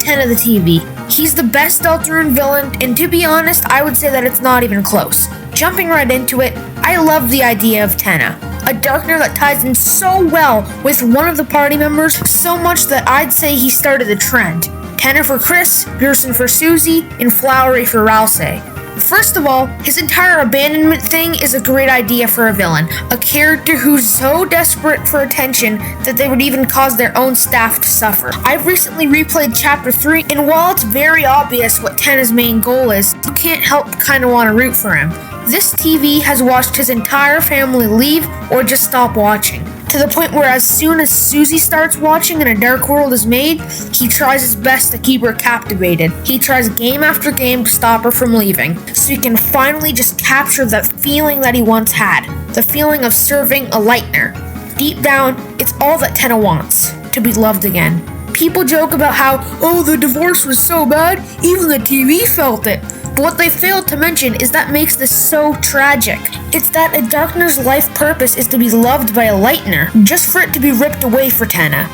Tenna the TV. He's the best Deltarune villain, and to be honest, I would say that it's not even close. Jumping right into it, I love the idea of Tenna, a Darkner that ties in so well with one of the party members, so much that I'd say he started the trend. Tenna for Chris, Pearson for Susie, and Flowery for Ralsei. First of all, his entire abandonment thing is a great idea for a villain, a character who's so desperate for attention that they would even cause their own staff to suffer. I've recently replayed Chapter 3, and while it's very obvious what Tenna's main goal is, you can't help but kinda want to root for him. This TV has watched his entire family leave or just stop watching, to the point where as soon as Susie starts watching and a dark world is made, he tries his best to keep her captivated. He tries game after game to stop her from leaving, so he can finally just capture that feeling that he once had, the feeling of serving a Lightner. Deep down, it's all that Tenna wants, to be loved again. People joke about how, oh, the divorce was so bad, even the TV felt it. But what they failed to mention is that makes this so tragic. It's that a Darkner's life purpose is to be loved by a Lightner, just for it to be ripped away for Tenna.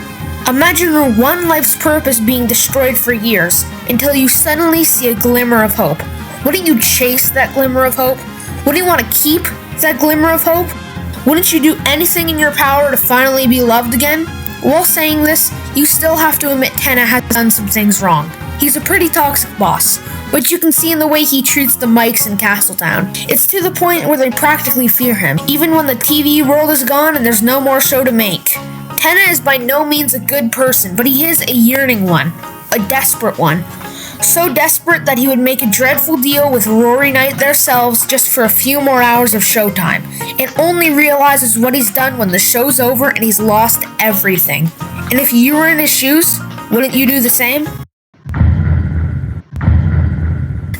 Imagine your one life's purpose being destroyed for years, until you suddenly see a glimmer of hope. Wouldn't you chase that glimmer of hope? Wouldn't you want to keep that glimmer of hope? Wouldn't you do anything in your power to finally be loved again? While saying this, you still have to admit Tenna has done some things wrong. He's a pretty toxic boss, which you can see in the way he treats the mics in Castletown. It's to the point where they practically fear him, even when the TV world is gone and there's no more show to make. Tenna is by no means a good person, but he is a yearning one, a desperate one. So desperate that he would make a dreadful deal with Rory Knight themselves just for a few more hours of showtime, and only realizes what he's done when the show's over and he's lost everything. And if you were in his shoes, wouldn't you do the same?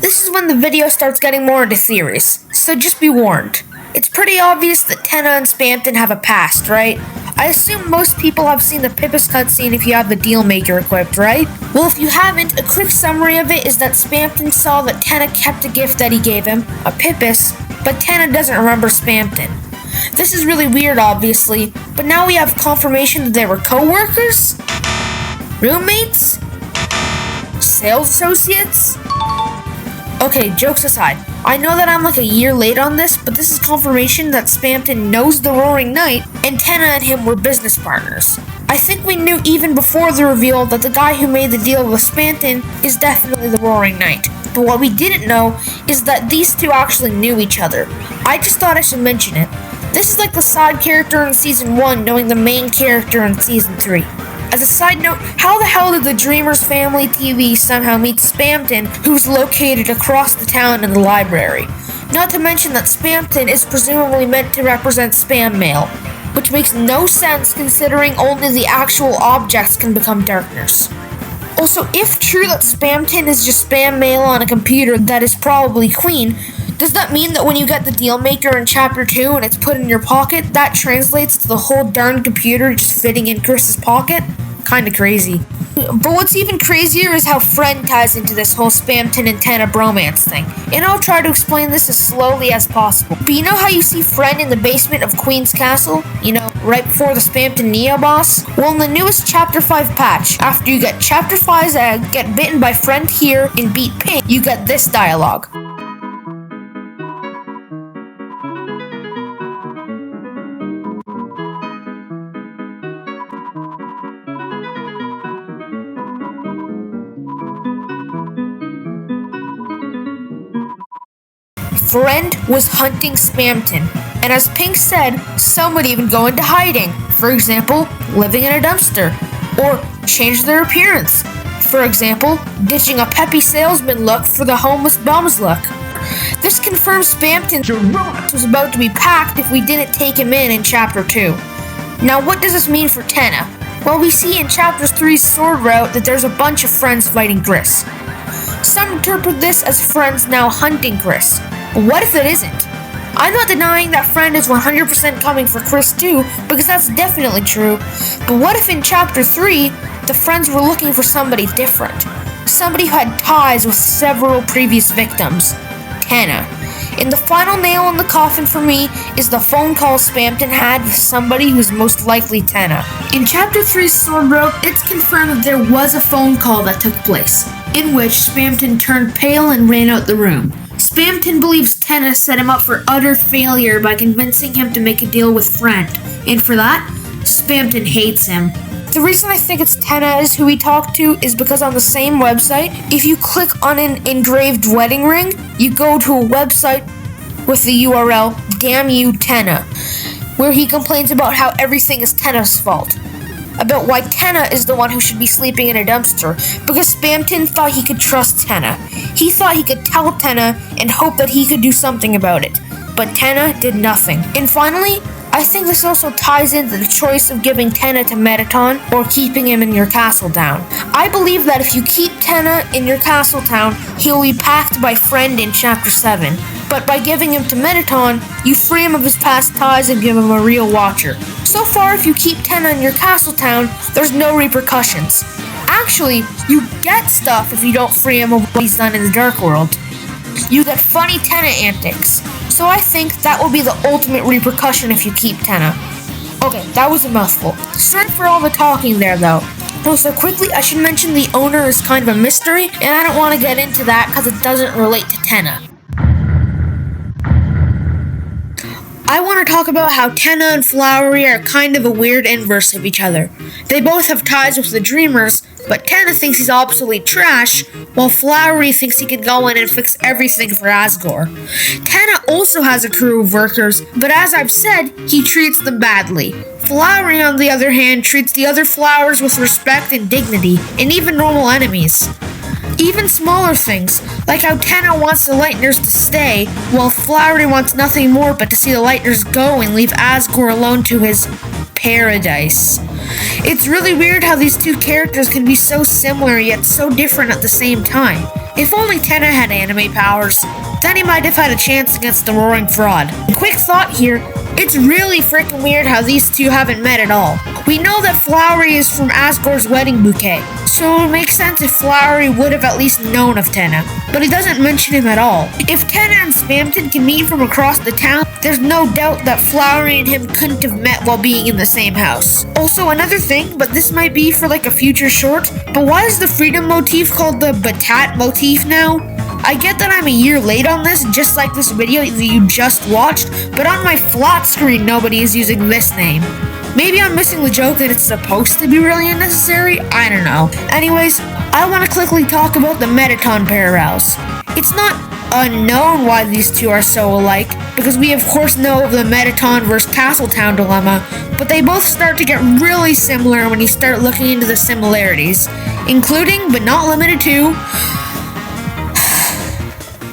This is when the video starts getting more into theories, so just be warned. It's pretty obvious that Tenna and Spamton have a past, right? I assume most people have seen the Pippus cutscene if you have the Dealmaker equipped, right? Well, if you haven't, a quick summary of it is that Spamton saw that Tenna kept a gift that he gave him, a Pippus, but Tenna doesn't remember Spamton. This is really weird, obviously, but now we have confirmation that they were co-workers? Roommates? Sales associates? Okay, jokes aside, I know that I'm like a year late on this, but this is confirmation that Spamton knows the Roaring Knight, and Tenna and him were business partners. I think we knew even before the reveal that the guy who made the deal with Spamton is definitely the Roaring Knight. But what we didn't know is that these two actually knew each other. I just thought I should mention it. This is like the side character in Season 1 knowing the main character in Season 3. As a side note, how the hell did the Dreamers Family TV somehow meet Spamton, who's located across the town in the library? Not to mention that Spamton is presumably meant to represent spam mail, which makes no sense considering only the actual objects can become Darkners. Also, if true that Spamton is just spam mail on a computer that is probably Queen, does that mean that when you get the Dealmaker in Chapter 2 and it's put in your pocket, that translates to the whole darn computer just fitting in Chris's pocket? Kinda crazy. But what's even crazier is how Friend ties into this whole Spamton and Tenna bromance thing. And I'll try to explain this as slowly as possible. But you know how you see Friend in the basement of Queen's Castle? You know, right before the Spamton Neo boss? Well, in the newest Chapter 5 patch, after you get Chapter 5's egg, get bitten by Friend here, and beat Pink, you get this dialogue. Friend was hunting Spamton, and as Pink said, some would even go into hiding, for example, living in a dumpster, or change their appearance, for example, ditching a peppy salesman look for the homeless bum's look. This confirms Spamton's garage was about to be packed if we didn't take him in Chapter 2. Now what does this mean for Tenna? Well, we see in Chapter 3's Sword Route that there's a bunch of friends fighting Chris. Some interpret this as Friends now hunting Chris. But what if it isn't? I'm not denying that Friend is 100% coming for Chris too, because that's definitely true. But what if in Chapter 3, the Friends were looking for somebody different? Somebody who had ties with several previous victims. Tenna. And the final nail in the coffin for me is the phone call Spamton had with somebody who's most likely Tenna. In Chapter 3 Stormbroke, it's confirmed that there was a phone call that took place, in which Spamton turned pale and ran out the room. Spamton believes Tenna set him up for utter failure by convincing him to make a deal with Friend, and for that, Spamton hates him. The reason I think it's Tenna is who he talked to is because on the same website, if you click on an engraved wedding ring, you go to a website with the URL Damn You Tenna, where he complains about how everything is Tenna's fault. About why Tenna is the one who should be sleeping in a dumpster, because Spamton thought he could trust Tenna. He thought he could tell Tenna and hope that he could do something about it. But Tenna did nothing. And finally, I think this also ties into the choice of giving Tenna to Mettaton or keeping him in your castle town. I believe that if you keep Tenna in your castle town, he will be packed by Friend in Chapter 7. But by giving him to Mettaton, you free him of his past ties and give him a real watcher. So far, if you keep Tenna in your castle town, there's no repercussions. Actually, you get stuff if you don't free him of what he's done in the Dark World. You get funny Tenna antics. So I think that will be the ultimate repercussion if you keep Tenna. Okay, that was a mouthful. Sorry for all the talking there, though. Also, quickly, I should mention the owner is kind of a mystery, and I don't want to get into that because it doesn't relate to Tenna. I want to talk about how Tenna and Flowery are kind of a weird inverse of each other. They both have ties with the Dreamers, but Tenna thinks he's obsolete trash, while Flowery thinks he can go in and fix everything for Asgore. Tenna also has a crew of workers, but as I've said, he treats them badly. Flowery, on the other hand, treats the other flowers with respect and dignity, and even normal enemies. Even smaller things, like how Tenna wants the Lightners to stay, while Flowery wants nothing more but to see the Lightners go and leave Asgore alone to his paradise. It's really weird how these two characters can be so similar yet so different at the same time. If only Tenna had anime powers, then he might have had a chance against the Roaring Fraud. Quick thought here, it's really freaking weird how these two haven't met at all. We know that Flowery is from Asgore's wedding bouquet, so it would make sense if Flowery would have at least known of Tenna, but he doesn't mention him at all. If Tenna and Spamton can meet from across the town, there's no doubt that Flowery and him couldn't have met while being in the same house. Also, another thing, but this might be for like a future short, but why is the freedom motif called the Batat motif now? I get that I'm a year late on this, just like this video that you just watched, but on my flat screen nobody is using this name. Maybe I'm missing the joke that it's supposed to be really unnecessary? I don't know. Anyways, I want to quickly talk about the Mettaton parallels. It's not unknown why these two are so alike, because we of course know of the Mettaton vs. Castletown dilemma, but they both start to get really similar when you start looking into the similarities, including, but not limited to,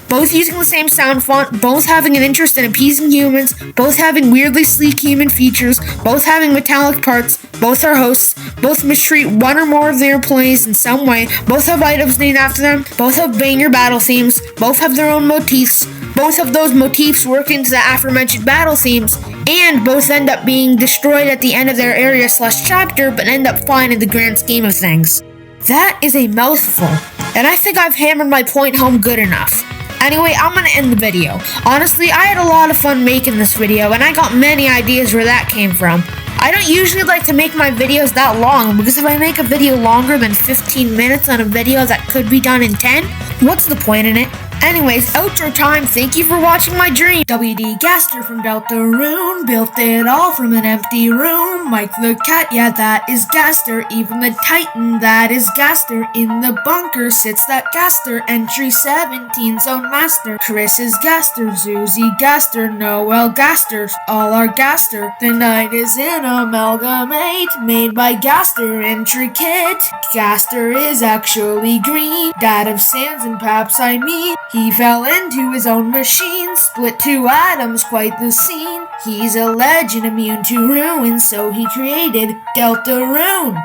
both using the same sound font, both having an interest in appeasing humans, both having weirdly sleek human features, both having metallic parts, both are hosts, both mistreat one or more of their employees in some way, both have items named after them, both have banger battle themes, both have their own motifs, both of those motifs work into the aforementioned battle themes, and both end up being destroyed at the end of their area/chapter, but end up fine in the grand scheme of things. That is a mouthful, and I think I've hammered my point home good enough. Anyway, I'm gonna end the video. Honestly, I had a lot of fun making this video, and I got many ideas where that came from. I don't usually like to make my videos that long, because if I make a video longer than 15 minutes on a video that could be done in 10, what's the point in it? Anyways, outro time. Thank you for watching my dream. W.D. Gaster from Deltarune built it all from an empty room. Mike the cat, yeah, that is Gaster. Even the Titan, that is Gaster. In the bunker sits that Gaster. Entry 17, Zone Master. Chris is Gaster. Susie Gaster. Noel Gaster. All are Gaster. The night is in amalgamate made by Gaster Intricate. Gaster is actually green. Dad of Sans and Paps, I mean. He fell into his own machine, split two atoms, quite the scene. He's a legend immune to ruin, so he created Deltarune.